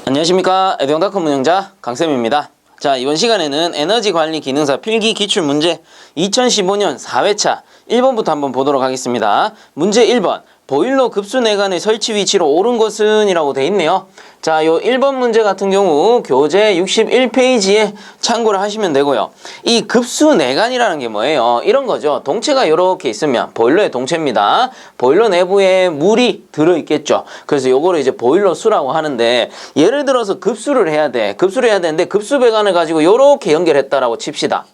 안녕하십니까. 에듀앙닷컴 운영자 강쌤입니다. 자, 이번 시간에는 에너지 관리 기능사 필기 기출 문제 2015년 4회차 1번부터 한번 보도록 하겠습니다. 문제 1번. 보일러 급수 내관의 설치 위치로 옳은 것은 이라고 돼 있네요. 자, 요 1번 문제 같은 경우 교재 61페이지에 참고를 하시면 되고요. 이 급수 내관이라는 게 뭐예요? 이런 거죠. 동체가 이렇게 있으면 보일러의 동체입니다. 보일러 내부에 물이 들어있겠죠. 그래서 요거를 이제 보일러 수라고 하는데, 예를 들어서 급수를 해야 돼. 급수를 해야 되는데 급수 배관을 가지고 요렇게 연결했다라고 칩시다.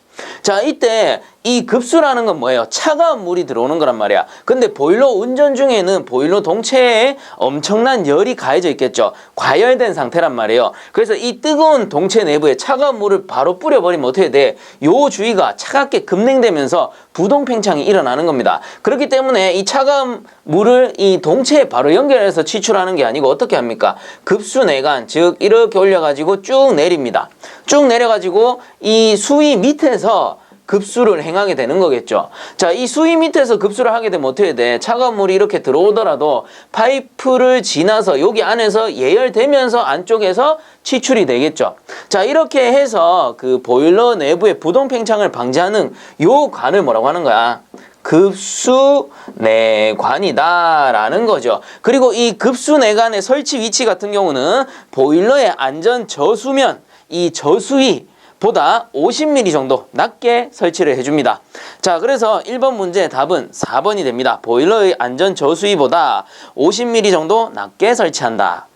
자, 이때 이 급수라는 건 뭐예요? 차가운 물이 들어오는 거란 말이야. 근데 보일러 운전 중에는 보일러 동체에 엄청난 열이 가해져 있겠죠. 과열된 상태란 말이에요. 그래서 이 뜨거운 동체 내부에 차가운 물을 바로 뿌려버리면 어떻게 돼? 요 주위가 차갑게 급냉되면서 부동팽창이 일어나는 겁니다. 그렇기 때문에 이 차가운 물을 이 동체에 바로 연결해서 치출하는 게 아니고 어떻게 합니까? 급수 내관, 즉 이렇게 올려가지고 쭉 내립니다. 쭉 내려가지고 이 수위 밑에서 급수를 행하게 되는 거겠죠. 자, 이 수위 밑에서 급수를 하게 되면 어떻게 돼? 차가운 물이 이렇게 들어오더라도 파이프를 지나서 여기 안에서 예열되면서 안쪽에서 치출이 되겠죠. 자, 이렇게 해서 그 보일러 내부의 부동팽창을 방지하는 요 관을 뭐라고 하는 거야? 급수내관이다 라는 거죠. 그리고 이 급수내관의 설치 위치 같은 경우는 보일러의 안전 저수면, 이 저수위 보다 50mm 정도 낮게 설치를 해줍니다. 자, 그래서 1번 문제 답은 4번이 됩니다. 보일러의 안전 저수위보다 50mm 정도 낮게 설치한다.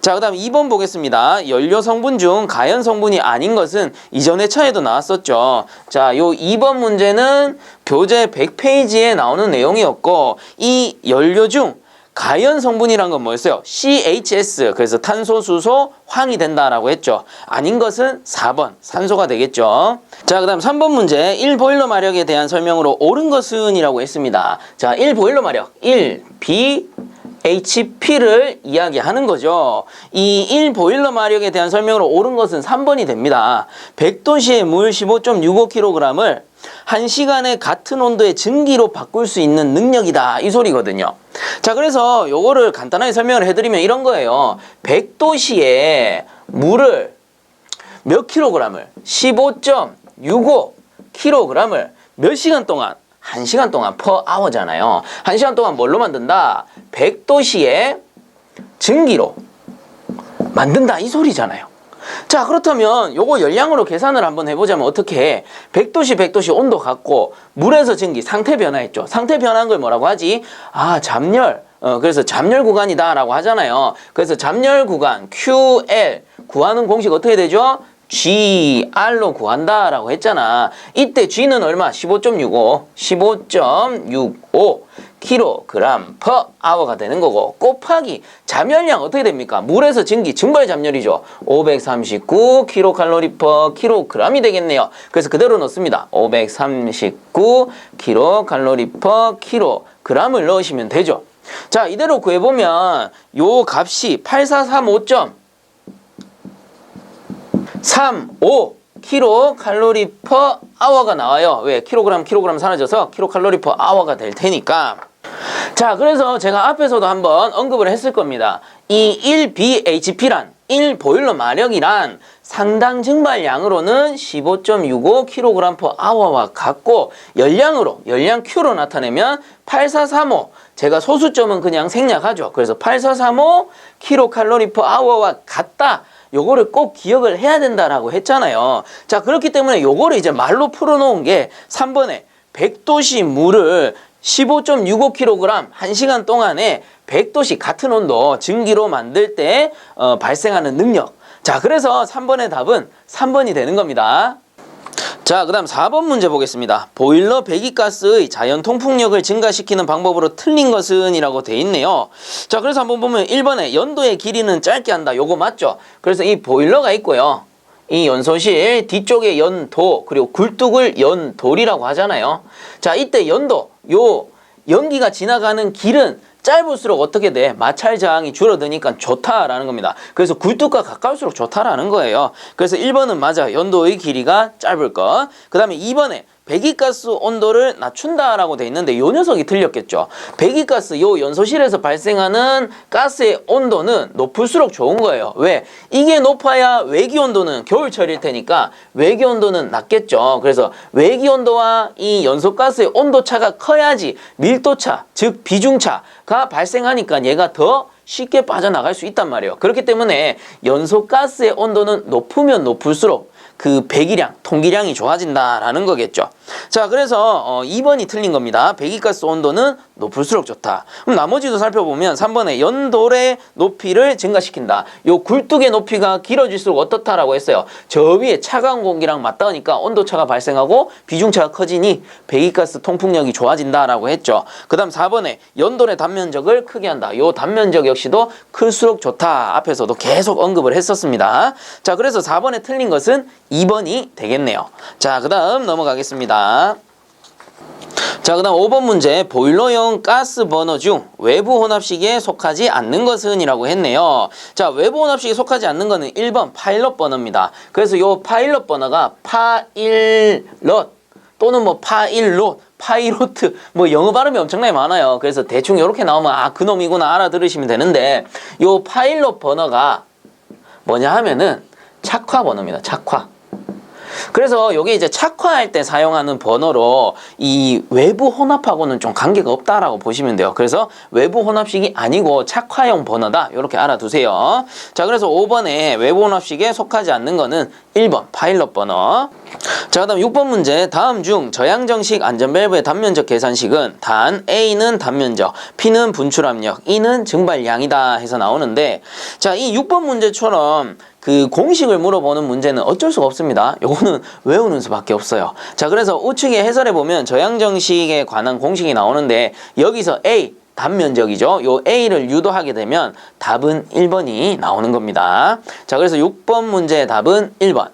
자, 그 다음 2번 보겠습니다. 연료 성분 중 가연 성분이 아닌 것은 이전의 차에도 나왔었죠. 자, 요 2번 문제는 교재 100페이지에 나오는 내용이었고, 이 연료 중 가연 성분이란 건 뭐였어요? CHS, 그래서 탄소, 수소, 황이 된다라고 했죠. 아닌 것은 4번, 산소가 되겠죠. 자, 그 다음 3번 문제 1보일러 마력에 대한 설명으로 옳은 것은 이라고 했습니다. 자, 1보일러 마력, 1bhp를 이야기하는 거죠. 이 1보일러 마력에 대한 설명으로 옳은 것은 3번이 됩니다. 100도씨의 물 15.65kg을 1시간에 같은 온도의 증기로 바꿀 수 있는 능력이다, 이 소리거든요. 자, 그래서 요거를 간단하게 설명을 해드리면 이런 거예요. 100도씨에 물을 몇 킬로그램을 15.65kg을 몇 시간 동안? 1시간 동안 per hour잖아요. 1시간 동안 뭘로 만든다? 100도씨의 증기로 만든다, 이 소리잖아요. 자, 그렇다면 요거 열량으로 계산을 한번 해보자면 어떻게 해? 100도씨 온도 같고 물에서 증기 상태 변화했죠. 상태 변화한 걸 뭐라고 하지? 아, 잠열. 그래서 잠열 구간이다 라고 하잖아요. 그래서 잠열 구간 QL 구하는 공식 어떻게 되죠? GR로 구한다 라고 했잖아. 이때 G는 얼마? 15.65 kg per hour가 되는 거고, 곱하기 잠열량 어떻게 됩니까? 물에서 증기 증발 잠열이죠. 539 kcal per kg이 되겠네요. 그래서 그대로 넣습니다. 539 kcal per kg을 넣으시면 되죠. 자, 이대로 구해보면 요 값이 8435 kcal per hour가 나와요. 왜? 킬로그램 사라져서 kcal per hour가 될 테니까. 자, 그래서 제가 앞에서도 한번 언급을 했을 겁니다. 이 1bhp란 1보일러 마력이란 상당 증발량으로는 15.65kg per hour와 같고, 열량 Q로 나타내면 8435, 제가 소수점은 그냥 생략하죠. 그래서 8435 kcal per hour와 같다. 요거를 꼭 기억을 해야 된다라고 했잖아요. 자, 그렇기 때문에 요거를 이제 말로 풀어놓은 게 3번에 100도씨 물을 15.65kg 1시간 동안에 100도씨 같은 온도 증기로 만들 때 발생하는 능력. 자, 그래서 3번의 답은 3번이 되는 겁니다. 자, 그 다음 4번 문제 보겠습니다. 보일러 배기가스의 자연 통풍력을 증가시키는 방법으로 틀린 것은 이라고 돼 있네요. 자, 그래서 한번 보면 1번에 연도의 길이는 짧게 한다. 요거 맞죠? 그래서 이 보일러가 있고요. 이 연소실 뒤쪽에 연도, 그리고 굴뚝을 연돌이라고 하잖아요. 자, 이때 연도, 요 연기가 지나가는 길은 짧을수록 어떻게 돼? 마찰 저항이 줄어드니까 좋다라는 겁니다. 그래서 굴뚝과 가까울수록 좋다라는 거예요. 그래서 1번은 맞아요. 연도의 길이가 짧을 것. 그 다음에 2번에 배기가스 온도를 낮춘다라고 돼 있는데 요 녀석이 틀렸겠죠. 배기가스 요 연소실에서 발생하는 가스의 온도는 높을수록 좋은 거예요. 왜? 이게 높아야 외기 온도는 겨울철일 테니까 외기 온도는 낮겠죠. 그래서 외기 온도와 이 연소가스의 온도 차가 커야지 밀도차, 즉 비중차가 발생하니까 얘가 더 쉽게 빠져나갈 수 있단 말이에요. 그렇기 때문에 연소가스의 온도는 높으면 높을수록 그 배기량, 통기량이 좋아진다라는 거겠죠. 자, 그래서 2번이 틀린 겁니다. 배기가스 온도는 높을수록 좋다. 그럼 나머지도 살펴보면 3번에 연돌의 높이를 증가시킨다. 요 굴뚝의 높이가 길어질수록 어떻다라고 했어요. 저 위에 차가운 공기랑 맞닿으니까 온도차가 발생하고 비중차가 커지니 배기가스 통풍력이 좋아진다라고 했죠. 그 다음 4번에 연돌의 단면적을 크게 한다. 요 단면적 역시도 클수록 좋다. 앞에서도 계속 언급을 했었습니다. 자, 그래서 4번에 틀린 것은 2번이 되겠네요. 자, 그 다음 넘어가겠습니다. 자, 그 다음 5번 문제. 보일러용 가스 버너 중 외부 혼합식에 속하지 않는 것은? 이라고 했네요. 자, 외부 혼합식에 속하지 않는 거는 1번 파일럿 버너입니다. 그래서 요 파일럿 버너가 파일럿 또는 뭐 파일롯, 파이로트, 뭐 영어 발음이 엄청나게 많아요. 그래서 대충 이렇게 나오면 아, 그놈이구나 알아들으시면 되는데, 요 파일럿 버너가 뭐냐 하면은 착화 버너입니다. 착화. 그래서 요게 이제 착화할 때 사용하는 버너로 이 외부 혼합하고는 좀 관계가 없다라고 보시면 돼요. 그래서 외부 혼합식이 아니고 착화용 버너다. 이렇게 알아두세요. 자, 그래서 5번에 외부 혼합식에 속하지 않는 거는 1번 파일럿 버너. 자, 그 다음 6번 문제. 다음 중 저양정식 안전밸브의 단면적 계산식은 단 A는 단면적, P는 분출압력, E는 증발량이다 해서 나오는데, 자, 이 6번 문제처럼 그 공식을 물어보는 문제는 어쩔 수가 없습니다. 요거는 외우는 수밖에 없어요. 자, 그래서 우측에 해설해 보면 저양정식에 관한 공식이 나오는데 여기서 A 단면적이죠. 요 A를 유도하게 되면 답은 1번이 나오는 겁니다. 자, 그래서 6번 문제의 답은 1번.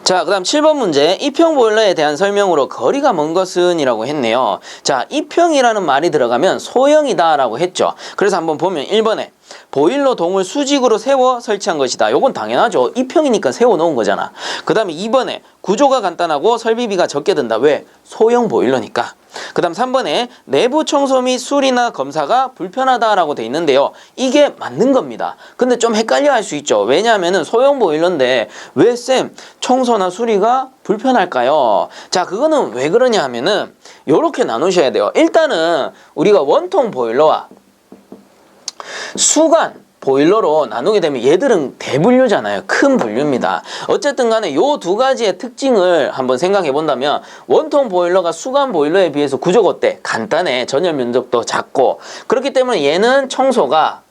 자, 그 다음 7번 문제. 이평 보일러에 대한 설명으로 거리가 먼 것은? 이라고 했네요. 자, 이평이라는 말이 들어가면 소형이다 라고 했죠. 그래서 한번 보면 1번에 보일러 동을 수직으로 세워 설치한 것이다. 요건 당연하죠. 이평이니까 세워 놓은 거잖아. 그 다음에 2번에 구조가 간단하고 설비비가 적게 든다. 왜? 소형 보일러니까. 그 다음 3번에 내부 청소 및 수리나 검사가 불편하다라고 돼 있는데요. 이게 맞는 겁니다. 근데 좀 헷갈려 할 수 있죠. 왜냐하면 소형 보일러인데 왜 쌤 청소나 수리가 불편할까요? 자, 그거는 왜 그러냐 하면은 요렇게 나누셔야 돼요. 일단은 우리가 원통 보일러와 수관 보일러로 나누게 되면 얘들은 대분류잖아요. 큰 분류입니다. 어쨌든 간에 요 두 가지의 특징을 한번 생각해 본다면 원통 보일러가 수관 보일러에 비해서 구조가 어때? 간단해. 전열 면적도 작고. 그렇기 때문에 얘는 청소가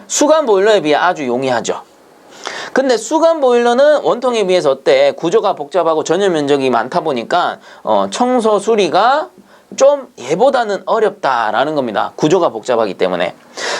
수관 보일러에 비해 아주 용이하죠. 근데 수관 보일러는 원통에 비해서 어때? 구조가 복잡하고 전열 면적이 많다 보니까 청소 수리가 좀 얘보다는 어렵다라는 겁니다. 구조가 복잡하기 때문에.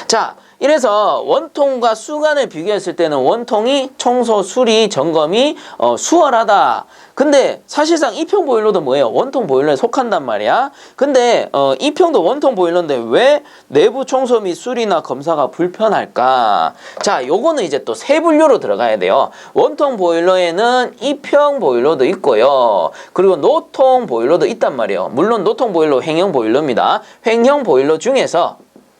자, 이래서 원통과 수관을 비교했을 때는 원통이 청소, 수리, 점검이 수월하다. 근데 사실상 이평 보일러도 뭐예요? 원통 보일러에 속한단 말이야. 근데 이평도 원통 보일러인데 왜 내부 청소 및 수리나 검사가 불편할까? 자, 요거는 이제 또 세 분류로 들어가야 돼요. 원통 보일러에는 이평 보일러도 있고요. 그리고 노통 보일러도 있단 말이에요. 물론 노통 보일러 횡형 보일러입니다. 횡형 보일러 중에서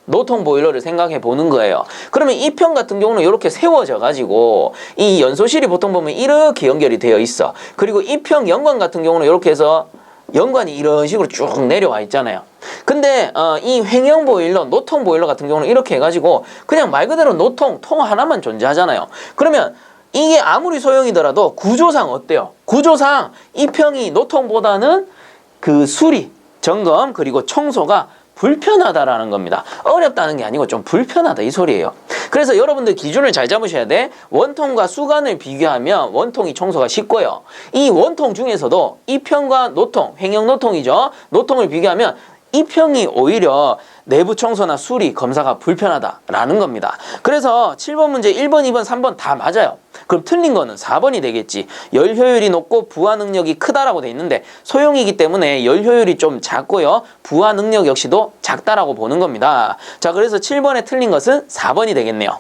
노통 보일러를 생각해 보는 거예요. 그러면 이평 같은 경우는 이렇게 세워져 가지고 이 연소실이 보통 보면 이렇게 연결이 되어 있어. 그리고 이평 연관 같은 경우는 이렇게 해서 연관이 이런 식으로 쭉 내려와 있잖아요. 근데 이 횡형 보일러, 노통 보일러 같은 경우는 이렇게 해가지고 그냥 말 그대로 노통, 통 하나만 존재하잖아요. 그러면 이게 아무리 소형이더라도 구조상 어때요? 구조상 이평이 노통보다는 그 수리, 점검, 그리고 청소가 불편하다라는 겁니다. 어렵다는 게 아니고 좀 불편하다 이 소리예요. 그래서 여러분들 기준을 잘 잡으셔야 돼. 원통과 수관을 비교하면 원통이 청소가 쉽고요. 이 원통 중에서도 이평과 노통, 횡형 노통이죠. 노통을 비교하면 이평이 오히려 내부 청소나 수리, 검사가 불편하다라는 겁니다. 그래서 7번 문제 1번, 2번, 3번 다 맞아요. 그럼 틀린 거는 4번이 되겠지. 열 효율이 높고 부하 능력이 크다라고 돼 있는데 소형이기 때문에 열 효율이 좀 작고요. 부하 능력 역시도 작다라고 보는 겁니다. 자, 그래서 7번에 틀린 것은 4번이 되겠네요.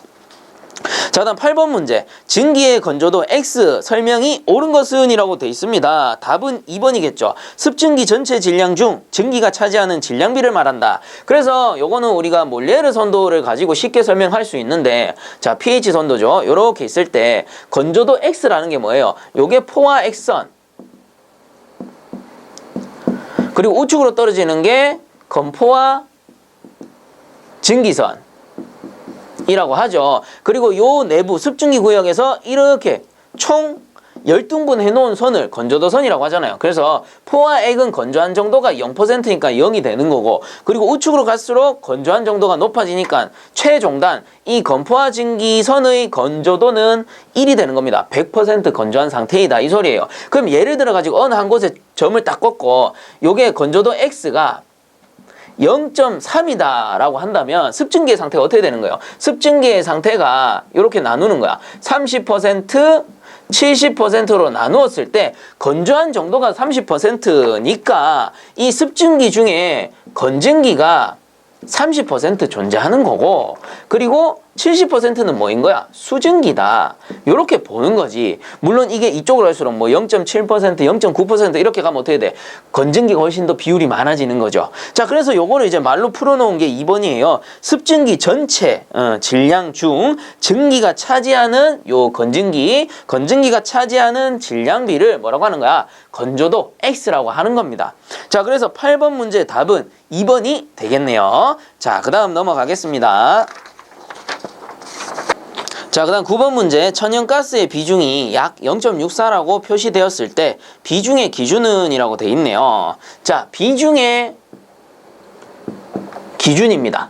자, 다음 8번 문제. 증기의 건조도 X 설명이 옳은 것은 이라고 돼 있습니다. 답은 2번이겠죠. 습증기 전체 질량 중 증기가 차지하는 질량비를 말한다. 그래서 요거는 우리가 몰레르 선도를 가지고 쉽게 설명할 수 있는데, 자, pH 선도죠. 요렇게 있을 때 건조도 X라는 게 뭐예요? 요게 포화 X선, 그리고 우측으로 떨어지는 게 건포화 증기선 이라고 하죠. 그리고 요 내부 습증기 구역에서 이렇게 총 10등분 해놓은 선을 건조도 선이라고 하잖아요. 그래서 포와 액은 건조한 정도가 0%니까 0이 되는 거고, 그리고 우측으로 갈수록 건조한 정도가 높아지니까 최종단 이 건포화 증기선의 건조도는 1이 되는 겁니다. 100% 건조한 상태이다 이 소리예요. 그럼 예를 들어 가지고 어느 한 곳에 점을 딱 꽂고 요게 건조도 X가 0.3이다 라고 한다면 습증기의 상태가 어떻게 되는 거예요? 습증기의 상태가 이렇게 나누는 거야. 30%, 70%로 나누었을 때 건조한 정도가 30%니까 이 습증기 중에 건증기가 30% 존재하는 거고, 그리고 70%는 뭐인 거야? 수증기다. 이렇게 보는 거지. 물론 이게 이쪽으로 갈수록 뭐 0.7%, 0.9% 이렇게 가면 어떻게 돼? 건증기가 훨씬 더 비율이 많아지는 거죠. 자, 그래서 요거를 이제 말로 풀어놓은 게 2번이에요. 습증기 전체 질량 중 증기가 차지하는 요 건증기가 차지하는 질량비를 뭐라고 하는 거야? 건조도 X라고 하는 겁니다. 자, 그래서 8번 문제의 답은 2번이 되겠네요. 자, 그 다음 넘어가겠습니다. 자, 그 다음 9번 문제. 천연가스의 비중이 약 0.64라고 표시되었을 때 비중의 기준은 이라고 돼 있네요. 자, 비중의 기준입니다.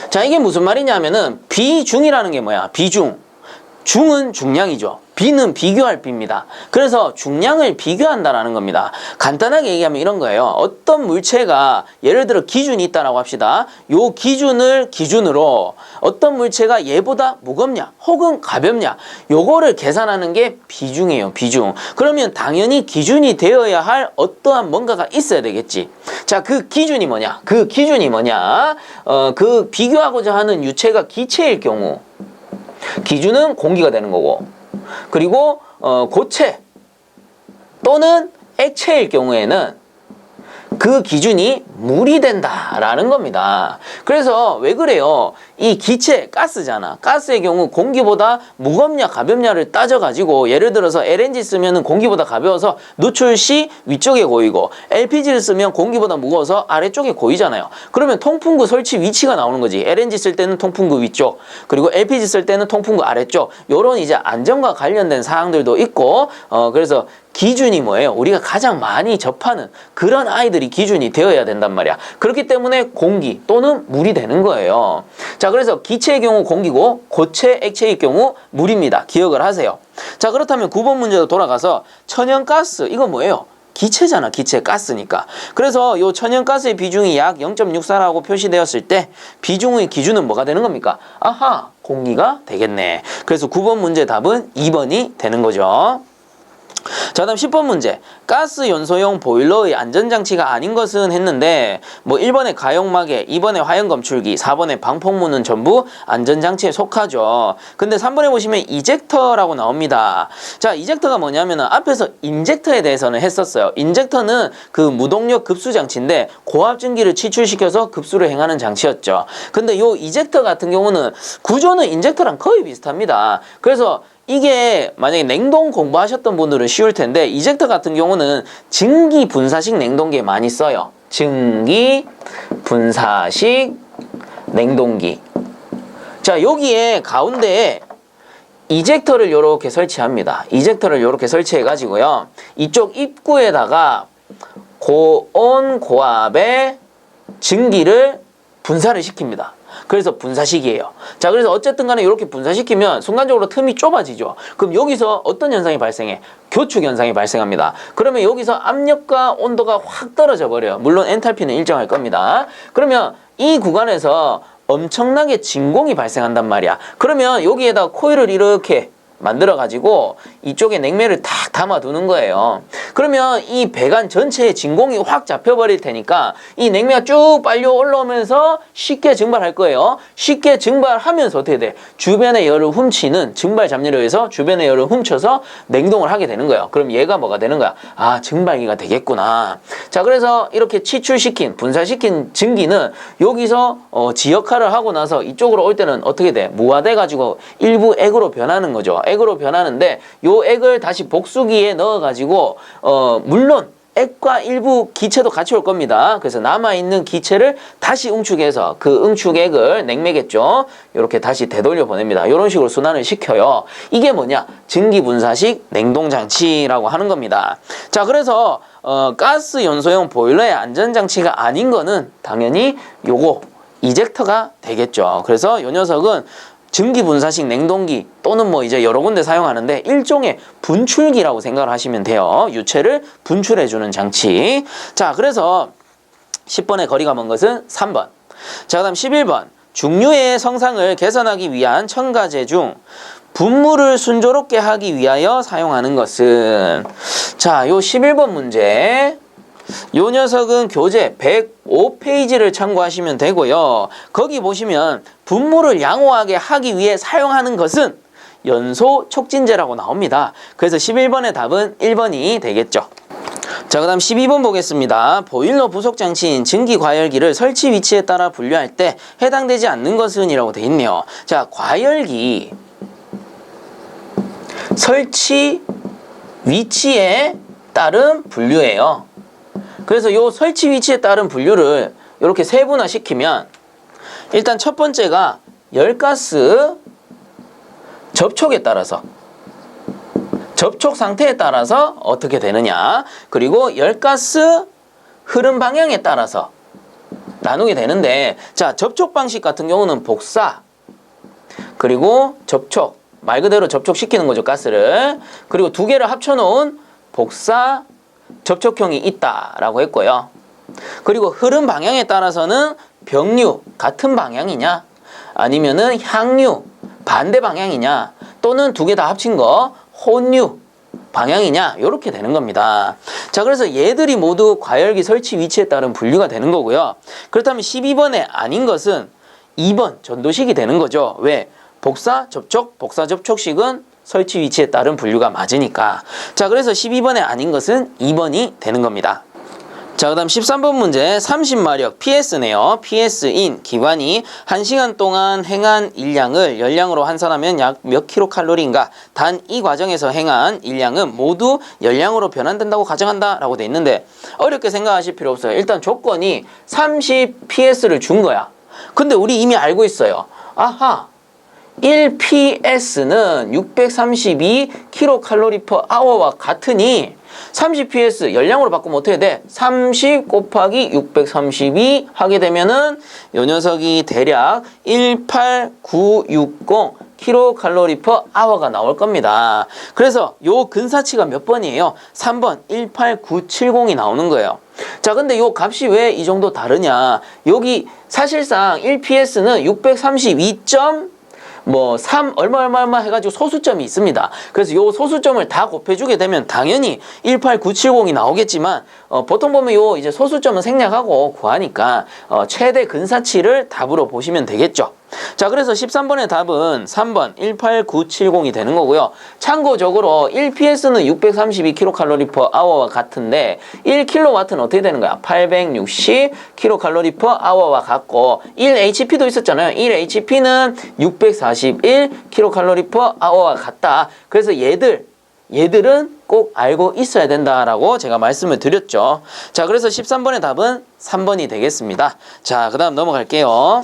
자, 이게 무슨 말이냐면은 비중이라는 게 뭐야? 비중. 중은 중량이죠. 비는 비교할 비입니다. 그래서 중량을 비교한다라는 겁니다. 간단하게 얘기하면 이런 거예요. 어떤 물체가 예를 들어 기준이 있다라고 합시다. 요 기준을 기준으로 어떤 물체가 얘보다 무겁냐 혹은 가볍냐 요거를 계산하는 게 비중이에요. 비중. 그러면 당연히 기준이 되어야 할 어떠한 뭔가가 있어야 되겠지. 자, 그 기준이 뭐냐? 그 기준이 뭐냐? 그 비교하고자 하는 유체가 기체일 경우 기준은 공기가 되는 거고, 그리고 고체 또는 액체일 경우에는 그 기준이 물이 된다라는 겁니다. 그래서 왜 그래요? 이 기체, 가스잖아. 가스의 경우 공기보다 무겁냐 가볍냐를 따져가지고 예를 들어서 LNG 쓰면 공기보다 가벼워서 누출 시 위쪽에 고이고, LPG를 쓰면 공기보다 무거워서 아래쪽에 고이잖아요. 그러면 통풍구 설치 위치가 나오는 거지. LNG 쓸 때는 통풍구 위쪽, 그리고 LPG 쓸 때는 통풍구 아래쪽. 요런 이제 안전과 관련된 사항들도 있고, 그래서 기준이 뭐예요? 우리가 가장 많이 접하는 그런 아이들이 기준이 되어야 된단 말이야. 그렇기 때문에 공기 또는 물이 되는 거예요. 자, 그래서 기체의 경우 공기고 고체, 액체의 경우 물입니다. 기억을 하세요. 자, 그렇다면 9번 문제로 돌아가서 천연가스, 이거 뭐예요? 기체잖아. 기체, 가스니까. 그래서 요 천연가스의 비중이 약 0.64라고 표시되었을 때 비중의 기준은 뭐가 되는 겁니까? 아하, 공기가 되겠네. 그래서 9번 문제 답은 2번이 되는 거죠. 자, 다음 10번 문제. 가스 연소용 보일러의 안전장치가 아닌 것은 했는데 뭐 1번에 가용마개, 2번에 화염검출기, 4번에 방폭문은 전부 안전장치에 속하죠. 근데 3번에 보시면 이젝터라고 나옵니다. 자, 이젝터가 뭐냐면은 앞에서 인젝터에 대해서는 했었어요. 인젝터는 그 무동력 급수장치인데 고압증기를 치출시켜서 급수를 행하는 장치였죠. 근데 요 이젝터 같은 경우는 구조는 인젝터랑 거의 비슷합니다. 그래서 이게 만약에 냉동 공부하셨던 분들은 쉬울 텐데, 이젝터 같은 경우는 증기 분사식 냉동기에 많이 써요. 증기 분사식 냉동기. 자, 여기에 가운데에 이젝터를 이렇게 설치합니다. 이젝터를 이렇게 설치해 가지고요, 이쪽 입구에다가 고온 고압의 증기를 분사를 시킵니다. 그래서 분사식이에요. 자, 그래서 어쨌든 간에 이렇게 분사시키면 순간적으로 틈이 좁아지죠. 그럼 여기서 어떤 현상이 발생해? 교축 현상이 발생합니다. 그러면 여기서 압력과 온도가 확 떨어져 버려요. 물론 엔탈피는 일정할 겁니다. 그러면 이 구간에서 엄청나게 진공이 발생한단 말이야. 그러면 여기에다 코일을 이렇게 만들어 가지고 이쪽에 냉매를 탁 담아 두는 거예요. 그러면 이 배관 전체에 진공이 확 잡혀버릴 테니까 이 냉매가 쭉 빨려 올라오면서 쉽게 증발할 거예요. 쉽게 증발하면서 어떻게 돼? 주변의 열을 훔치는 증발 잡내에 의해서 주변의 열을 훔쳐서 냉동을 하게 되는 거예요. 그럼 얘가 뭐가 되는 거야? 아, 증발기가 되겠구나. 자, 그래서 이렇게 치출시킨, 분사시킨 증기는 여기서 지 역할을 하고 나서 이쪽으로 올 때는 어떻게 돼? 무화돼 가지고 일부 액으로 변하는 거죠. 액으로 변하는데 요 액을 다시 복수기에 넣어 가지고 물론 액과 일부 기체도 같이 올 겁니다. 그래서 남아있는 기체를 다시 응축해서 그 응축액을 냉매겠죠. 이렇게 다시 되돌려 보냅니다. 이런 식으로 순환을 시켜요. 이게 뭐냐? 증기분사식 냉동장치라고 하는 겁니다. 자, 그래서 가스 연소용 보일러의 안전장치가 아닌 거는 당연히 요거 이젝터가 되겠죠. 그래서 이 녀석은 증기분사식 냉동기 또는 뭐 이제 여러 군데 사용하는데 일종의 분출기라고 생각을 하시면 돼요. 유체를 분출해주는 장치. 자, 그래서 10번의 거리가 먼 것은 3번. 자, 그 다음 11번. 중류의 성상을 개선하기 위한 첨가제 중 분무를 순조롭게 하기 위하여 사용하는 것은, 자, 요 11번 문제. 요 녀석은 교재 105페이지를 참고하시면 되고요. 거기 보시면 분무를 양호하게 하기 위해 사용하는 것은 연소 촉진제라고 나옵니다. 그래서 11번의 답은 1번이 되겠죠. 자, 그 다음 12번 보겠습니다. 보일러 부속장치인 증기과열기를 설치 위치에 따라 분류할 때 해당되지 않는 것은 이라고 돼 있네요. 자, 과열기 설치 위치에 따른 분류예요. 그래서 요 설치 위치에 따른 분류를 이렇게 세분화 시키면 일단 첫 번째가 열가스 접촉에 따라서 접촉 상태에 따라서 어떻게 되느냐, 그리고 열가스 흐름 방향에 따라서 나누게 되는데, 자, 접촉 방식 같은 경우는 복사 그리고 접촉, 말 그대로 접촉시키는 거죠, 가스를. 그리고 두 개를 합쳐놓은 복사 접촉형이 있다라고 했고요. 그리고 흐름 방향에 따라서는 병류 같은 방향이냐 아니면은 향류 반대 방향이냐 또는 두 개 다 합친 거 혼류 방향이냐 이렇게 되는 겁니다. 자, 그래서 얘들이 모두 과열기 설치 위치에 따른 분류가 되는 거고요. 그렇다면 12번에 아닌 것은 2번 전도식이 되는 거죠. 왜? 복사 접촉식은 설치 위치에 따른 분류가 맞으니까. 자, 그래서 12번에 아닌 것은 2번이 되는 겁니다. 자, 그 다음 13번 문제 30마력 PS네요. PS인 기관이 1시간 동안 행한 일량을 열량으로 환산하면 약 몇 킬로칼로리인가. 단 이 과정에서 행한 일량은 모두 열량으로 변환된다고 가정한다 라고 돼 있는데 어렵게 생각하실 필요 없어요. 일단 조건이 30PS를 준 거야. 근데 우리 이미 알고 있어요. 아하, 1PS는 632kcal/h와 같으니 30PS 열량으로 바꾸면 어떻게 돼? 30 곱하기 632 하게 되면은 요 녀석이 대략 18960 kcal/h가 나올 겁니다. 그래서 요 근사치가 몇 번이에요? 3번 18970이 나오는 거예요. 자, 근데 요 값이 왜 이 정도 다르냐? 여기 사실상 1PS는 632.3 얼마 해가지고 소수점이 있습니다. 그래서 요 소수점을 다 곱해주게 되면 당연히 18970이 나오겠지만 보통 보면 요 이제 소수점은 생략하고 구하니까 최대 근사치를 답으로 보시면 되겠죠. 자, 그래서 13번의 답은 3번 18970이 되는 거고요. 참고적으로 1PS는 632kcal/h와 같은데 1kW는 어떻게 되는 거야? 860kcal/h와 같고 1HP도 있었잖아요. 1HP는 641kcal/h와 같다. 그래서 얘들은 꼭 알고 있어야 된다라고 제가 말씀을 드렸죠. 자, 그래서 13번의 답은 3번이 되겠습니다. 자, 그 다음 넘어갈게요.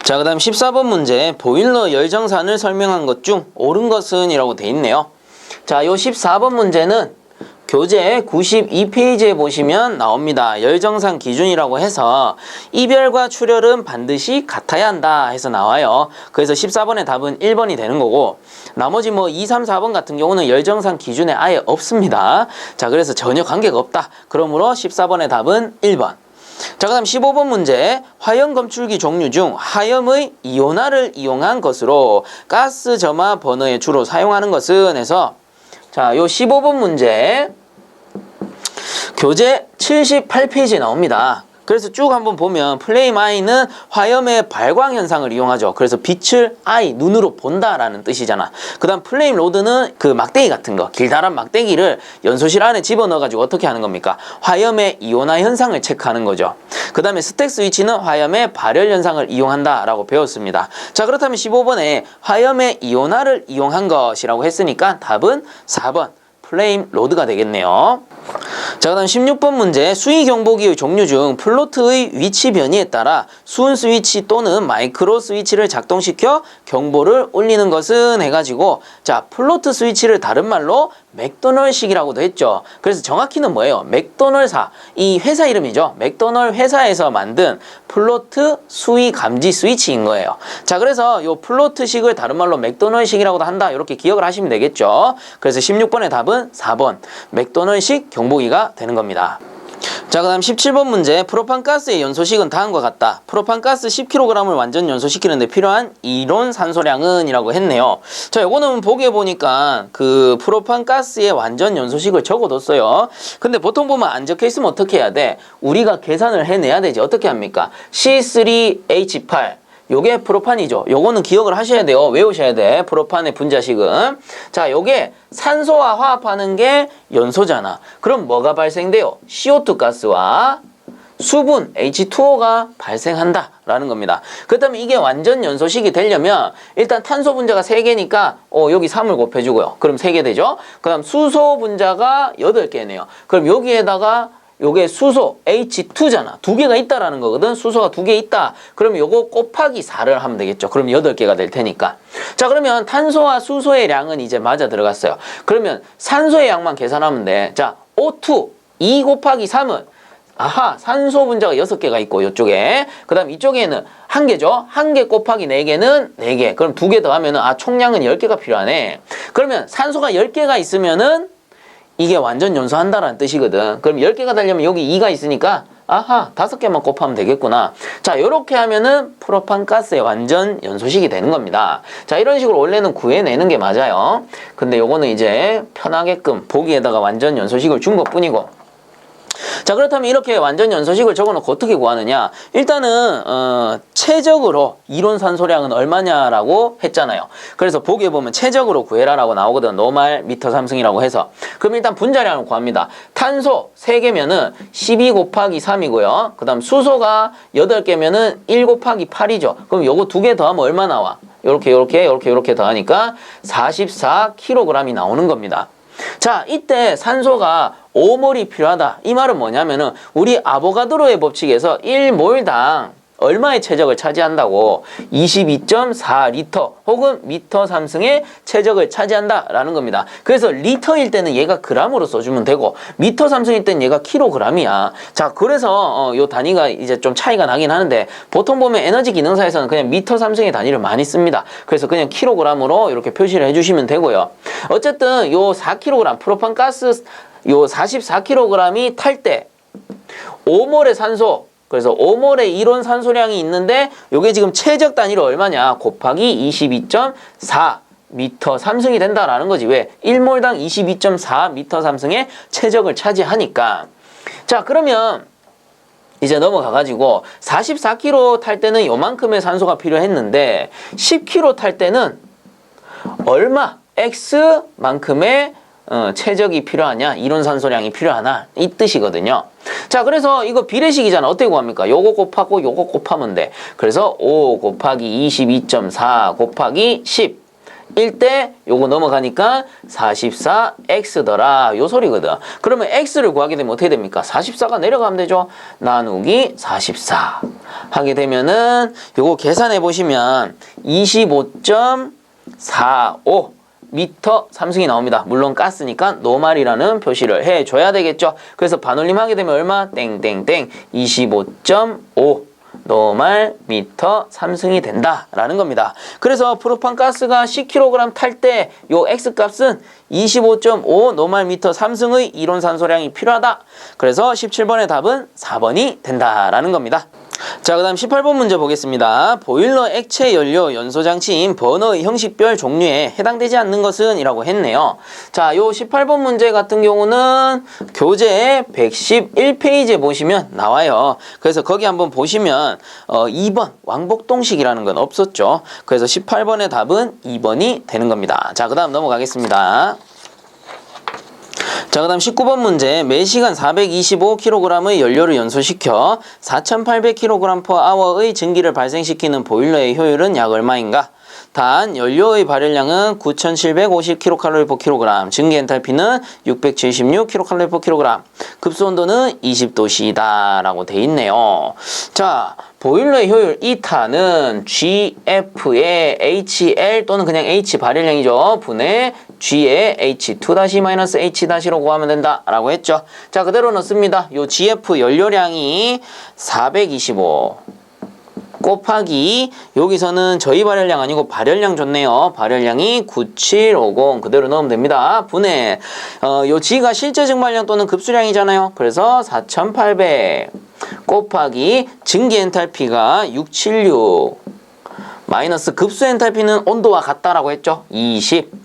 자, 그 다음 14번 문제 보일러 열정산을 설명한 것 중 옳은 것은 이라고 돼 있네요. 자, 요 14번 문제는 교재 92페이지에 보시면 나옵니다. 열정산 기준이라고 해서 이별과 출혈은 반드시 같아야 한다 해서 나와요. 그래서 14번의 답은 1번이 되는 거고 나머지 뭐 2, 3, 4번 같은 경우는 열정산 기준에 아예 없습니다. 자, 그래서 전혀 관계가 없다. 그러므로 14번의 답은 1번. 자, 그 다음 15번 문제. 화염 검출기 종류 중 화염의 이온화를 이용한 것으로 가스 점화 버너에 주로 사용하는 것은 해서 자, 요 15번 문제 교재 78페이지에 나옵니다. 그래서 쭉 한번 보면 플레임 I는 화염의 발광 현상을 이용하죠. 그래서 빛을 I, 눈으로 본다라는 뜻이잖아. 그 다음 플레임 로드는 그 막대기 같은 거, 길다란 막대기를 연소실 안에 집어넣어가지고 어떻게 하는 겁니까? 화염의 이온화 현상을 체크하는 거죠. 그 다음에 스택 스위치는 화염의 발열 현상을 이용한다라고 배웠습니다. 자, 그렇다면 15번에 화염의 이온화를 이용한 것이라고 했으니까 답은 4번 플레임 로드가 되겠네요. 자, 그 다음 16번 문제. 수위 경보기의 종류 중 플로트의 위치 변이에 따라 수은 스위치 또는 마이크로 스위치를 작동시켜 경보를 울리는 것은 해가지고 자, 플로트 스위치를 다른 말로 맥도널식이라고도 했죠. 그래서 정확히는 뭐예요? 맥도널사, 이 회사 이름이죠. 맥도널 회사에서 만든 플로트 수위 감지 스위치인 거예요. 자, 그래서 요 플로트식을 다른 말로 맥도널식이라고도 한다. 이렇게 기억을 하시면 되겠죠. 그래서 16번의 답은 4번 맥도널식 경보기가 되는 겁니다. 자, 그 다음 17번 문제. 프로판가스의 연소식은 다음과 같다. 프로판가스 10kg을 완전 연소시키는데 필요한 이론 산소량은 이라고 했네요. 자, 요거는 보기에 보니까 그 프로판가스의 완전 연소식을 적어뒀어요. 근데 보통 보면 안 적혀있으면 어떻게 해야 돼? 우리가 계산을 해내야 되지. 어떻게 합니까? C3H8 요게 프로판이죠. 요거는 기억을 하셔야 돼요. 외우셔야 돼. 프로판의 분자식은. 자, 요게 산소와 화합하는 게 연소잖아. 그럼 뭐가 발생돼요? CO2 가스와 수분 H2O가 발생한다 라는 겁니다. 그렇다면 이게 완전 연소식이 되려면 일단 탄소 분자가 3개니까 여기 3을 곱해주고요. 그럼 3개 되죠. 그 다음 수소 분자가 8개네요. 그럼 여기에다가 요게 수소 H2잖아. 2개가 있다라는 거거든. 수소가 2개 있다. 그럼 요거 곱하기 4를 하면 되겠죠. 그럼 8개가 될 테니까. 자, 그러면 탄소와 수소의 양은 이제 맞아 들어갔어요. 그러면 산소의 양만 계산하면 돼. 자, O2 2 곱하기 3은 아하, 산소 분자가 6개가 있고 요쪽에. 그 다음 이쪽에는 1개죠. 1개 곱하기 4개는 4개. 그럼 2개 더하면은 총량은 10개가 필요하네. 그러면 산소가 10개가 있으면은 이게 완전 연소한다라는 뜻이거든. 그럼 10개가 되려면 여기 2가 있으니까 아하, 5개만 곱하면 되겠구나. 자, 요렇게 하면은 프로판가스의 완전 연소식이 되는 겁니다. 자, 이런 식으로 원래는 구해내는 게 맞아요. 근데 요거는 이제 편하게끔 보기에다가 완전 연소식을 준 것뿐이고. 자, 그렇다면 이렇게 완전 연소식을 적어놓고 어떻게 구하느냐. 일단은 최적으로 이론 산소량은 얼마냐라고 했잖아요. 그래서 보기에 보면 최적으로 구해라라고 나오거든. 노말 미터 삼승이라고 해서. 그럼 일단 분자량을 구합니다. 탄소 3개면은 12 곱하기 3이고요. 그 다음 수소가 8개면은 1 곱하기 8이죠. 그럼 요거 2개 더하면 얼마 나와? 요렇게 더하니까 44kg이 나오는 겁니다. 자, 이때 산소가 5몰이 필요하다. 이 말은 뭐냐면은 우리 아보가드로의 법칙에서 1몰당 얼마의 최적을 차지한다고 22.4리터 혹은 미터 삼승의 최적을 차지한다라는 겁니다. 그래서 리터일 때는 얘가 그람으로 써주면 되고 미터 삼승일 때는 얘가 킬로그램이야. 자, 그래서 요 단위가 이제 좀 차이가 나긴 하는데 보통 보면 에너지 기능사에서는 그냥 미터 삼승의 단위를 많이 씁니다. 그래서 그냥 킬로그램으로 이렇게 표시를 해주시면 되고요. 어쨌든 요 4kg 프로판가스 요 44kg이 탈 때 5몰의 산소, 그래서 5몰의 이론 산소량이 있는데 요게 지금 최적 단위로 얼마냐 곱하기 22.4 미터 삼승이 된다라는 거지. 왜? 1몰당 22.4 미터 삼승의 최적을 차지하니까. 자, 그러면 이제 넘어가가지고 44kg 탈 때는 요만큼의 산소가 필요했는데 10kg 탈 때는 얼마? X만큼의 최적이 필요하냐, 이론 산소량이 필요하나, 이 뜻이거든요. 자, 그래서 이거 비례식이잖아. 어떻게 구합니까? 요거 곱하고 요거 곱하면 돼. 그래서 5 곱하기 22.4 곱하기 10 일 때 요거 넘어가니까 44x더라 요 소리거든. 그러면 x를 구하게 되면 어떻게 됩니까? 44가 내려가면 되죠. 나누기 44 하게 되면은 요거 계산해 보시면 25.45 미터 삼승이 나옵니다. 물론 가스니까 노말이라는 표시를 해줘야 되겠죠. 그래서 반올림 하게 되면 얼마? 땡땡땡 25.5 노말 미터 3승이 된다라는 겁니다. 그래서 프로판가스가 10kg 탈 때 요 X값은 25.5 노말 미터 3승의 이론산소량이 필요하다. 그래서 17번의 답은 4번이 된다라는 겁니다. 자, 그 다음 18번 문제 보겠습니다. 보일러 액체 연료 연소 장치인 버너의 형식별 종류에 해당되지 않는 것은? 이라고 했네요. 자, 요 18번 문제 같은 경우는 교재 111페이지에 보시면 나와요. 그래서 거기 한번 보시면 2번 왕복동식이라는 건 없었죠. 그래서 18번의 답은 2번이 되는 겁니다. 자, 그 다음 넘어가겠습니다. 자, 그 다음 19번 문제. 매시간 425kg의 연료를 연소시켜 4800kg/h의 증기를 발생시키는 보일러의 효율은 약 얼마인가? 단, 연료의 발열량은 9750kcal/kg, 증기 엔탈피는 676kcal/kg, 급수온도는 20도씨이다 라고 돼 있네요. 자, 보일러의 효율 2타는 GF의 HL 또는 그냥 H 발열량이죠. 분의 G의 H2-H-로 구하면 된다 라고 했죠. 자, 그대로 넣습니다. 요 GF 연료량이 425 곱하기 여기서는 저희 발열량 아니고 발열량 줬네요. 발열량이 9750 그대로 넣으면 됩니다. 분해 요 G가 실제 증발량 또는 급수량이잖아요. 그래서 4800 곱하기 증기 엔탈피가 676 마이너스 급수 엔탈피는 온도와 같다라고 했죠. 20.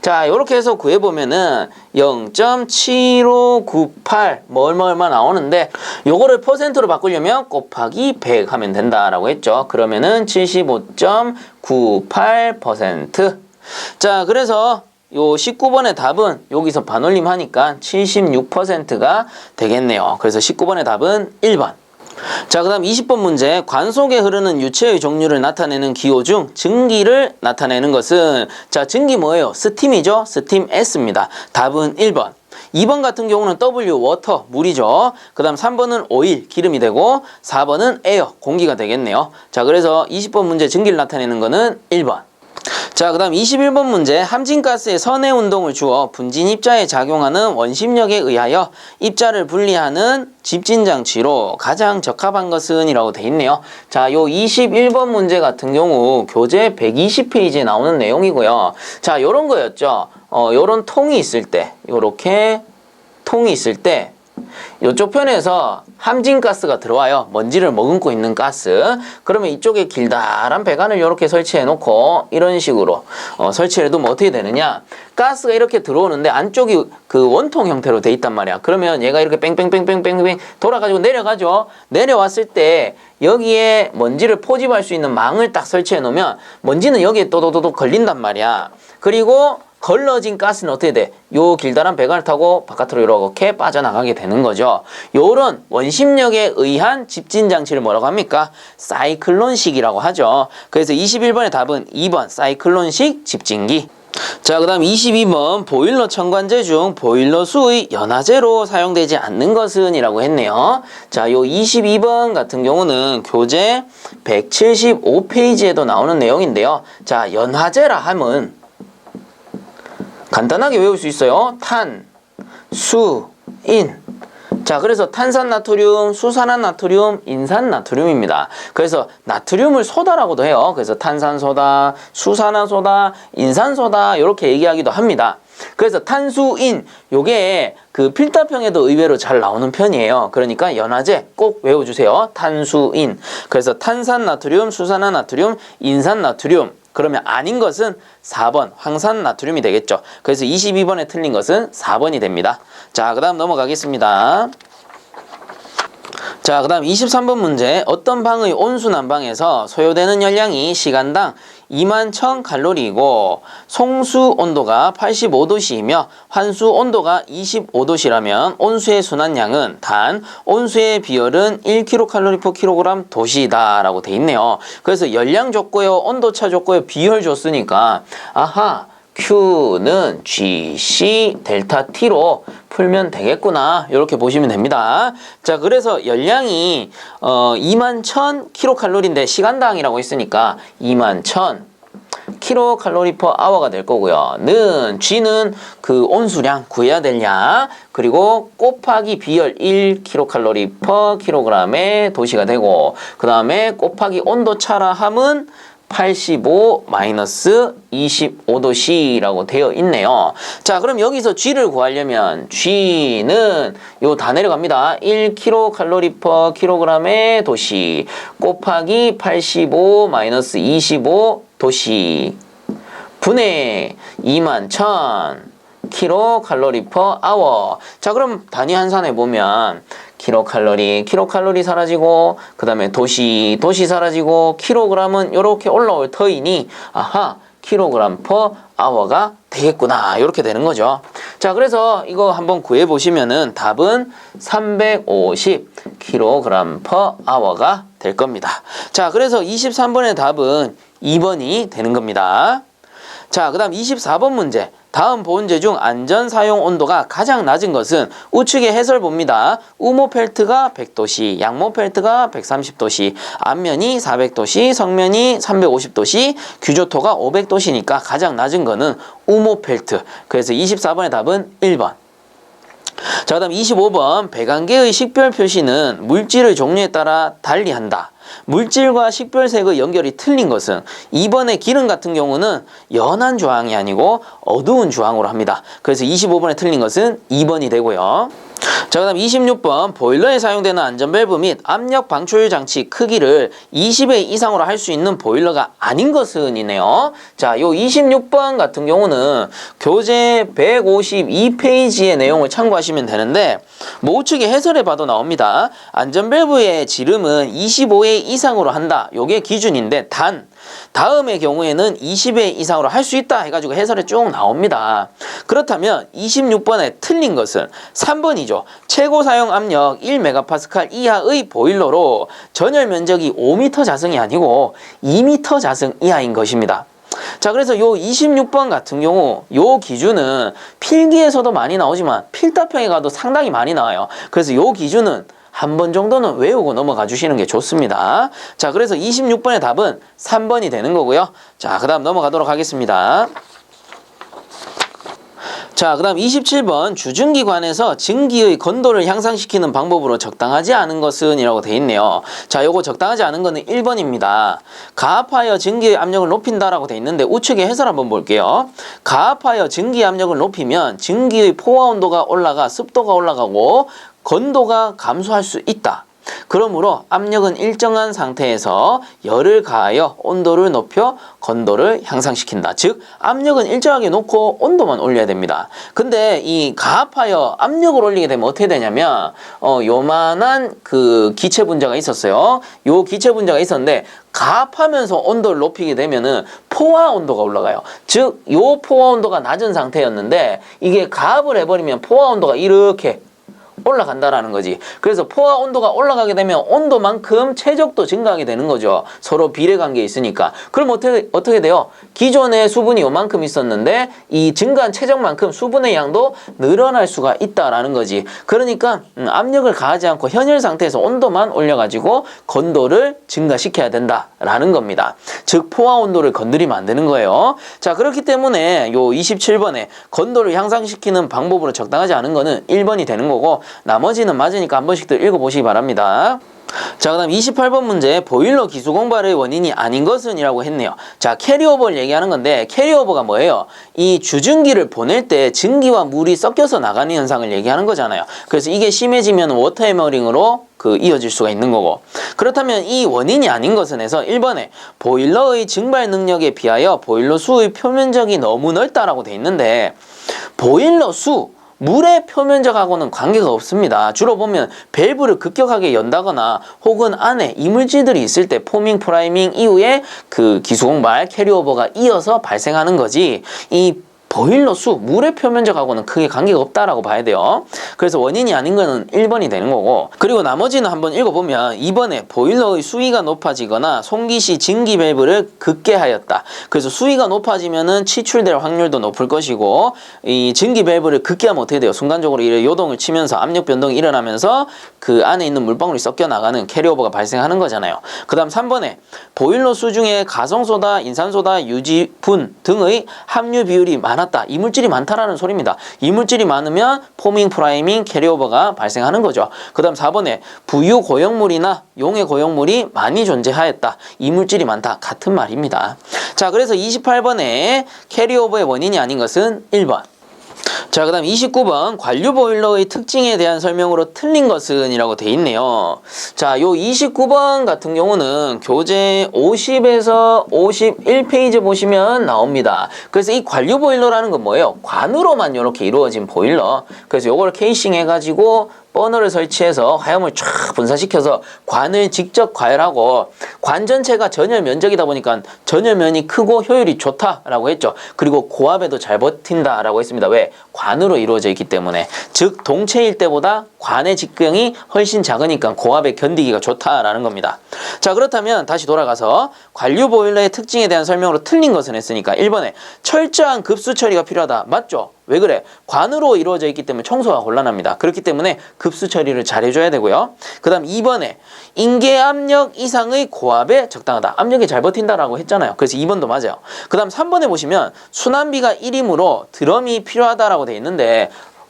자, 이렇게 해서 구해보면은 0.7598 얼마 나오는데 요거를 퍼센트로 바꾸려면 곱하기 100 하면 된다라고 했죠. 그러면은 75.98%. 자, 그래서 요 19번의 답은 여기서 반올림 하니까 76%가 되겠네요. 그래서 19번의 답은 1번. 자, 그 다음 20번 문제. 관 속에 흐르는 유체의 종류를 나타내는 기호 중 증기를 나타내는 것은? 자, 증기 뭐예요? 스팀이죠? 스팀 S입니다. 답은 1번. 2번 같은 경우는 W, 워터, 물이죠. 그 다음 3번은 오일, 기름이 되고 4번은 에어, 공기가 되겠네요. 자, 그래서 20번 문제 증기를 나타내는 거는 1번. 자, 그 다음 21번 문제. 함진가스의 선의 운동을 주어 분진 입자에 작용하는 원심력에 의하여 입자를 분리하는 집진장치로 가장 적합한 것은? 이라고 돼 있네요. 자, 요 21번 문제 같은 경우 교재 120페이지에 나오는 내용이고요. 자, 요런 거였죠. 요런 통이 있을 때, 요렇게 통이 있을 때 이쪽 편에서 함진가스가 들어와요. 먼지를 머금고 있는 가스. 그러면 이쪽에 길다란 배관을 이렇게 설치해 놓고 이런 식으로 설치를 해두면 어떻게 되느냐, 가스가 이렇게 들어오는데 안쪽이 그 원통 형태로 돼 있단 말이야. 그러면 얘가 이렇게 뺑뺑뺑뺑뺑뺑 돌아가지고 내려가죠. 내려왔을 때 여기에 먼지를 포집할 수 있는 망을 딱 설치해 놓으면 먼지는 여기에 또도도도 걸린단 말이야. 그리고 걸러진 가스는 어떻게 돼? 요 길다란 배관을 타고 바깥으로 이렇게 빠져나가게 되는 거죠. 요런 원심력에 의한 집진장치를 뭐라고 합니까? 사이클론식이라고 하죠. 그래서 21번의 답은 2번 사이클론식 집진기. 자, 그 다음 22번. 보일러 첨관제 중 보일러 수의 연화제로 사용되지 않는 것은? 이라고 했네요. 자, 요 22번 같은 경우는 교재 175페이지에도 나오는 내용인데요. 자, 연화제라 함은 간단하게 외울 수 있어요. 탄, 수, 인. 자, 그래서 탄산나트륨, 수산화나트륨, 인산나트륨입니다. 그래서 나트륨을 소다라고도 해요. 그래서 탄산소다, 수산화소다, 인산소다 이렇게 얘기하기도 합니다. 그래서 탄수인 요게 그 필답형에도 의외로 잘 나오는 편이에요. 그러니까 연화제 꼭 외워주세요. 탄수인. 그래서 탄산나트륨, 수산화나트륨, 인산나트륨. 그러면 아닌 것은 4번 황산나트륨이 되겠죠. 그래서 22번에 틀린 것은 4번이 됩니다. 자, 그 다음 넘어가겠습니다. 자, 그 다음 23번 문제. 어떤 방의 온수 난방에서 소요되는 열량이 시간당 21,000칼로리이고 송수 온도가 85도씨이며 환수 온도가 25도씨라면 온수의 순환량은 단 온수의 비율은 1kcal/kg 도시이다 라고 돼 있네요. 그래서 열량 줬고요, 온도차 줬고요, 비율 줬으니까 아하, Q는 GC 델타 T로 풀면 되겠구나, 이렇게 보시면 됩니다. 자, 그래서 열량이 21,000kcal인데 시간당이라고 했으니까 21,000 kcal/h가 될 거고요. 는 G는 그 온수량 구해야 될 양, 그리고 곱하기 비열 1kcal/kg의 도시가 되고, 그 다음에 곱하기 온도 차라 함은 85 -25도씨라고 되어 있네요. 자, 그럼 여기서 G를 구하려면 G는 요 다 내려갑니다. 1kcal/kg의 도시 곱하기 85 -25도씨 분의 21,000 kcal/h. 자, 그럼 단위 환산해 보면 킬로칼로리 사라지고, 그 다음에 도시 사라지고, 킬로그램은 이렇게 올라올 터이니, 아하, 킬로그램 퍼 아워가 되겠구나. 이렇게 되는 거죠. 자, 그래서 이거 한번 구해 보시면은 답은 350 킬로그램 퍼 아워가 될 겁니다. 자, 그래서 23번의 답은 2번이 되는 겁니다. 자, 그 다음 24번 문제. 다음 보온재 중 안전 사용 온도가 가장 낮은 것은 우측의 해설 봅니다. 우모 펠트가 100도씨, 양모 펠트가 130도씨, 앞면이 400도씨, 성면이 350도씨, 규조토가 500도씨니까 가장 낮은 거는 우모 펠트. 그래서 24번의 답은 1번. 자, 그 다음 25번. 배관계의 식별 표시는 물질의 종류에 따라 달리한다. 물질과 식별색의 연결이 틀린 것은 2번의 기름 같은 경우는 연한 주황이 아니고 어두운 주황으로 합니다. 그래서 25번에 틀린 것은 2번이 되고요. 자, 그 다음 26번. 보일러에 사용되는 안전밸브 및 압력 방출 장치 크기를 20회 이상으로 할 수 있는 보일러가 아닌 것은 이네요. 자, 요 26번 같은 경우는 교재 152페이지의 내용을 참고하시면 되는데, 뭐 우측에 해설해 봐도 나옵니다. 안전밸브의 지름은 25회 이상으로 한다. 요게 기준인데, 다음의 경우에는 20회 이상으로 할 수 있다 해가지고 해설에 쭉 나옵니다. 그렇다면 26번에 틀린 것은 3번이죠. 최고 사용 압력 1MPa 이하의 보일러로 전열 면적이 5m 자승이 아니고 2m 자승 이하인 것입니다. 자, 그래서 요 26번 같은 경우 요 기준은 필기에서도 많이 나오지만 필답형에 가도 상당히 많이 나와요. 그래서 요 기준은 한 번 정도는 외우고 넘어가 주시는 게 좋습니다. 자, 그래서 26번의 답은 3번이 되는 거고요. 자, 그 다음 넘어가도록 하겠습니다. 자, 그 다음 27번. 주증기관에서 증기의 건도를 향상시키는 방법으로 적당하지 않은 것은 이라고 돼 있네요. 자, 요거 적당하지 않은 거는 1번입니다. 가압하여 증기의 압력을 높인다라고 돼 있는데 우측에 해설 한번 볼게요. 가압하여 증기 압력을 높이면 증기의 포화 온도가 올라가 습도가 올라가고 건도가 감소할 수 있다. 그러므로 압력은 일정한 상태에서 열을 가하여 온도를 높여 건도를 향상시킨다. 즉 압력은 일정하게 놓고 온도만 올려야 됩니다. 근데 이 가압하여 압력을 올리게 되면 어떻게 되냐면 요만한 그 기체 분자가 있었어요. 요 기체 분자가 있었는데 가압하면서 온도를 높이게 되면은 포화 온도가 올라가요. 즉 요 포화 온도가 낮은 상태였는데 이게 가압을 해버리면 포화 온도가 이렇게 올라간다라는 거지. 그래서 포화 온도가 올라가게 되면 온도만큼 최적도 증가하게 되는 거죠. 서로 비례관계에 있으니까. 그럼 어떻게 돼요? 기존에 수분이 요만큼 있었는데 이 증가한 최적만큼 수분의 양도 늘어날 수가 있다라는 거지. 그러니까 압력을 가하지 않고 현열 상태에서 온도만 올려가지고 건도를 증가시켜야 된다라는 겁니다. 즉 포화 온도를 건드리면 안 되는 거예요. 자, 그렇기 때문에 요 27번에 건도를 향상시키는 방법으로 적당하지 않은 거는 1번이 되는 거고, 나머지는 맞으니까 한 번씩 더 읽어보시기 바랍니다. 자, 그 다음 28번 문제. 보일러 기수 공발의 원인이 아닌 것은 이라고 했네요. 자, 캐리오버를 얘기하는 건데 캐리오버가 뭐예요? 이 주증기를 보낼 때 증기와 물이 섞여서 나가는 현상을 얘기하는 거잖아요. 그래서 이게 심해지면 워터 해머링으로 이어질 수가 있는 거고, 그렇다면 이 원인이 아닌 것은 해서 1번에 보일러의 증발 능력에 비하여 보일러 수의 표면적이 너무 넓다라고 돼 있는데, 보일러 수 물의 표면적하고는 관계가 없습니다. 주로 보면 밸브를 급격하게 연다거나 혹은 안에 이물질들이 있을 때 포밍, 프라이밍 이후에 그 기수공발, 캐리오버가 이어서 발생하는 거지, 이 보일러 수, 물의 표면적하고는 크게 관계가 없다라고 봐야 돼요. 그래서 원인이 아닌 거는 1번이 되는 거고, 그리고 나머지는 한번 읽어보면 2번에 보일러의 수위가 높아지거나 송기시 증기 밸브를 급개하였다. 그래서 수위가 높아지면은 치출될 확률도 높을 것이고, 이 증기 밸브를 급개하면 어떻게 돼요? 순간적으로 이 요동을 치면서 압력 변동이 일어나면서 그 안에 있는 물방울이 섞여 나가는 캐리오버가 발생하는 거잖아요. 그 다음 3번에 보일러 수 중에 가성소다, 인산소다, 유지분 등의 함유 비율이 많았다. 이물질이 많다라는 소리입니다. 이물질이 많으면 포밍, 프라이밍, 캐리오버가 발생하는 거죠. 그 다음 4번에 부유 고형물이나 용해 고형물이 많이 존재하였다. 이물질이 많다. 같은 말입니다. 자, 그래서 28번에 캐리오버의 원인이 아닌 것은 1번. 자, 그 다음 29번 관류 보일러의 특징에 대한 설명으로 틀린 것은 이라고 돼 있네요. 자, 요 29번 같은 경우는 교재 50에서 51페이지 보시면 나옵니다. 그래서 이 관류 보일러라는 건 뭐예요? 관으로만 이렇게 이루어진 보일러. 그래서 요걸 케이싱 해가지고 버너를 설치해서 화염을 쫙 분사시켜서 관을 직접 과열하고, 관 전체가 전열 면적이다 보니까 전열면이 크고 효율이 좋다라고 했죠. 그리고 고압에도 잘 버틴다라고 했습니다. 왜? 관으로 이루어져 있기 때문에. 즉 동체일 때보다 관의 직경이 훨씬 작으니까 고압에 견디기가 좋다라는 겁니다. 자, 그렇다면 다시 돌아가서 관류 보일러의 특징에 대한 설명으로 틀린 것은 했으니까 1번에 철저한 급수 처리가 필요하다. 맞죠? 왜 그래? 관으로 이루어져 있기 때문에 청소가 곤란합니다. 그렇기 때문에 급수 처리를 잘 해줘야 되고요. 그 다음 2번에 인계 압력 이상의 고압에 적당하다. 압력이 잘 버틴다라고 했잖아요. 그래서 2번도 맞아요. 그 다음 3번에 보시면 순환비가 1이므로 드럼이 필요하다라고 돼 있는데,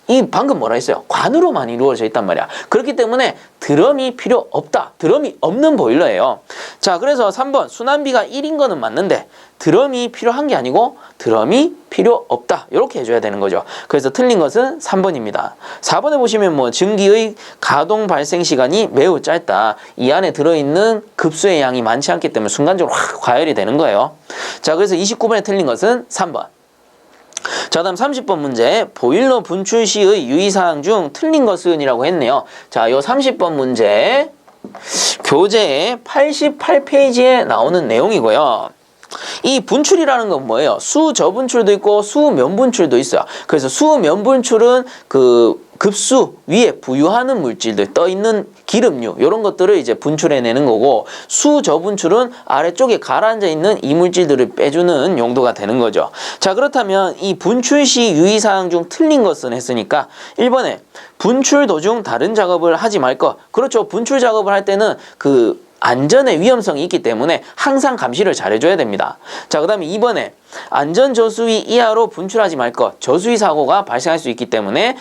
이 방금 뭐라 했어요? 관으로만 이루어져 있단 말이야. 그렇기 때문에 드럼이 필요 없다. 드럼이 없는 보일러예요. 자, 그래서 3번 순환비가 1인 거는 맞는데 드럼이 필요한 게 아니고 드럼이 필요 없다. 이렇게 해줘야 되는 거죠. 그래서 틀린 것은 3번입니다. 4번에 보시면 뭐 증기의 가동 발생 시간이 매우 짧다. 이 안에 들어있는 급수의 양이 많지 않기 때문에 순간적으로 확 과열이 되는 거예요. 자, 그래서 29번에 틀린 것은 3번. 자, 다음 30번 문제. 보일러 분출 시의 유의사항 중 틀린 것은 이라고 했네요. 자, 요 30번 문제 교재 88페이지에 나오는 내용이고요. 이 분출이라는 건 뭐예요? 수저분출도 있고 수면분출도 있어요. 그래서 수면분출은 그 급수 위에 부유하는 물질들, 떠있는 기름류 이런 것들을 이제 분출해내는 거고, 수저분출은 아래쪽에 가라앉아 있는 이물질들을 빼주는 용도가 되는 거죠. 자, 그렇다면 이 분출 시 유의사항 중 틀린 것은 했으니까 1번에 분출 도중 다른 작업을 하지 말 것. 그렇죠. 분출 작업을 할 때는 그 안전의 위험성이 있기 때문에 항상 감시를 잘 해줘야 됩니다. 자, 그 다음에 2번에 안전저수위 이하로 분출하지 말 것. 저수위 사고가 발생할 수 있기 때문에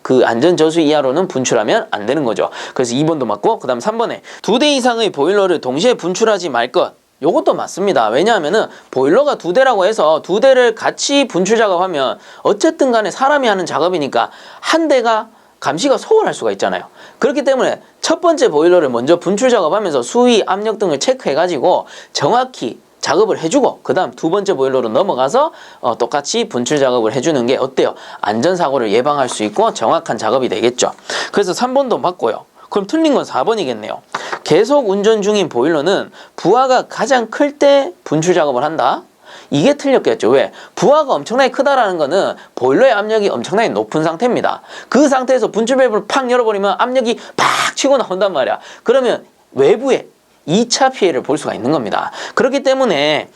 그 안전저수위 이하로는 분출하면 안 되는 거죠. 그래서 2번도 맞고, 그 다음 3번에 2대 이상의 보일러를 동시에 분출하지 말 것. 요것도 맞습니다. 왜냐하면은 보일러가 2대라고 해서 2대를 같이 분출 작업하면 어쨌든 간에 사람이 하는 작업이니까 한 대가 감시가 소홀할 수가 있잖아요. 그렇기 때문에 첫 번째 보일러를 먼저 분출 작업하면서 수위, 압력 등을 체크해가지고 정확히 작업을 해주고, 그 다음 두 번째 보일러로 넘어가서 똑같이 분출 작업을 해주는 게 어때요? 안전사고를 예방할 수 있고 정확한 작업이 되겠죠. 그래서 3번도 맞고요. 그럼 틀린 건 4번이겠네요. 계속 운전 중인 보일러는 부하가 가장 클 때 분출 작업을 한다. 이게 틀렸겠죠. 왜? 부하가 엄청나게 크다라는 거는 보일러의 압력이 엄청나게 높은 상태입니다. 그 상태에서 분출 밸브를 팍 열어버리면 압력이 팍 치고 나온단 말이야. 그러면 외부에 2차 피해를 볼 수가 있는 겁니다. 그렇기 때문에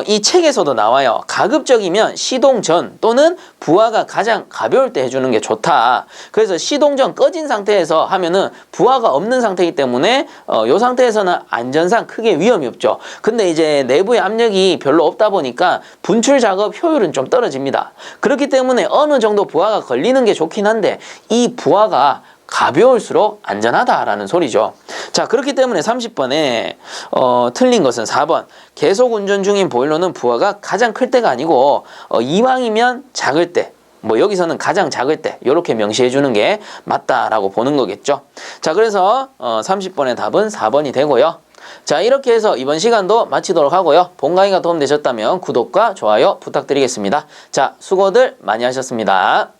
이 책에서도 나와요. 가급적이면 시동 전 또는 부하가 가장 가벼울 때 해주는 게 좋다. 그래서 시동 전 꺼진 상태에서 하면은 부하가 없는 상태이기 때문에 이 상태에서는 안전상 크게 위험이 없죠. 근데 이제 내부의 압력이 별로 없다 보니까 분출 작업 효율은 좀 떨어집니다. 그렇기 때문에 어느 정도 부하가 걸리는 게 좋긴 한데 이 부하가 가벼울수록 안전하다라는 소리죠. 자, 그렇기 때문에 30번에 틀린 것은 4번. 계속 운전 중인 보일러는 부하가 가장 클 때가 아니고 이왕이면 작을 때, 뭐 여기서는 가장 작을 때 이렇게 명시해 주는 게 맞다라고 보는 거겠죠. 자, 그래서 30번의 답은 4번이 되고요. 자, 이렇게 해서 이번 시간도 마치도록 하고요. 본 강의가 도움되셨다면 구독과 좋아요 부탁드리겠습니다. 자, 수고들 많이 하셨습니다.